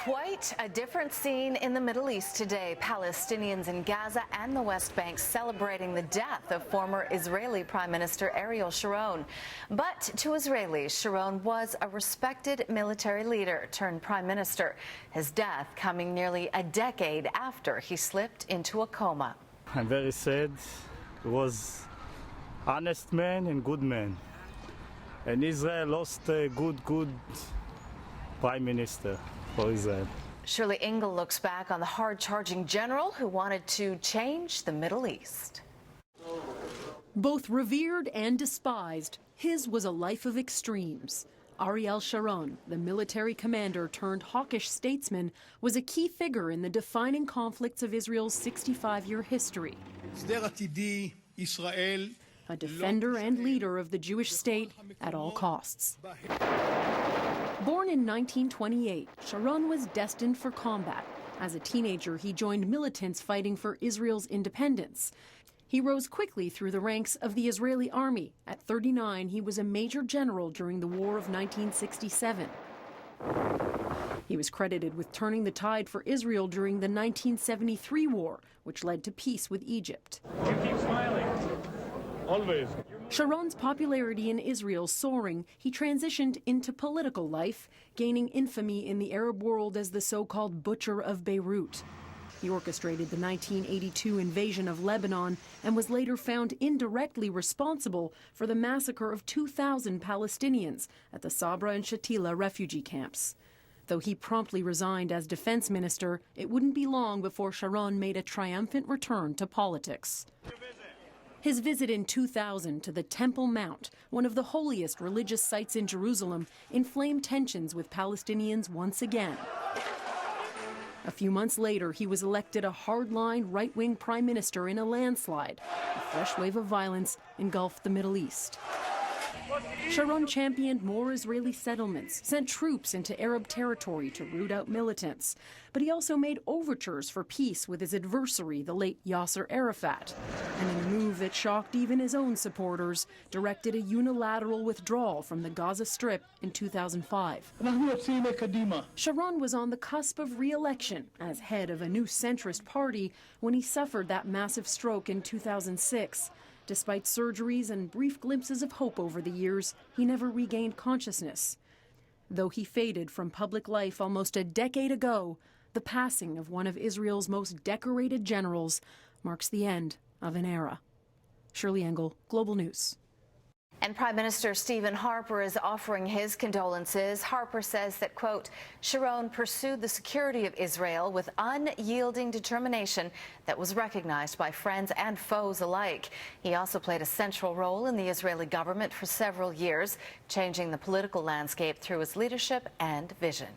Quite a different scene in the Middle East today. Palestinians in Gaza and the West Bank celebrating the death of former Israeli Prime Minister Ariel Sharon. But to Israelis, Sharon was a respected military leader turned prime minister. His death coming nearly a decade after he slipped into a coma. I'm very sad. He was honest man and good man. And Israel lost a good prime minister for Israel. Shirley Engel looks back on the hard-charging general who wanted to change the Middle East. Both revered and despised, his was a life of extremes. Ariel Sharon, the military commander turned hawkish statesman, was a key figure in the defining conflicts of Israel's 65-year history. A defender and leader of the Jewish state at all costs. Born in 1928, Sharon was destined for combat. As a teenager, he joined militants fighting for Israel's independence. He rose quickly through the ranks of the Israeli army. At 39, he was a major general during the War of 1967. He was credited with turning the tide for Israel during the 1973 war, which led to peace with Egypt. You keep smiling. Always. Sharon's popularity in Israel soaring, he transitioned into political life, gaining infamy in the Arab world as the so-called Butcher of Beirut. He orchestrated the 1982 invasion of Lebanon and was later found indirectly responsible for the massacre of 2,000 Palestinians at the Sabra and Shatila refugee camps. Though he promptly resigned as defense minister, it wouldn't be long before Sharon made a triumphant return to politics. His visit in 2000 to the Temple Mount, one of the holiest religious sites in Jerusalem, inflamed tensions with Palestinians once again. A few months later, he was elected a hardline right-wing prime minister in a landslide. A fresh wave of violence engulfed the Middle East. Sharon championed more Israeli settlements, sent troops into Arab territory to root out militants. But he also made overtures for peace with his adversary, the late Yasser Arafat. And in a move that shocked even his own supporters, directed a unilateral withdrawal from the Gaza Strip in 2005. Sharon was on the cusp of re-election as head of a new centrist party when he suffered that massive stroke in 2006. Despite surgeries and brief glimpses of hope over the years, he never regained consciousness. Though he faded from public life almost a decade ago, the passing of one of Israel's most decorated generals marks the end of an era. Shirley Engel, Global News. And Prime Minister Stephen Harper is offering his condolences. Harper says that, quote, Sharon pursued the security of Israel with unyielding determination that was recognized by friends and foes alike. He also played a central role in the Israeli government for several years, changing the political landscape through his leadership and vision.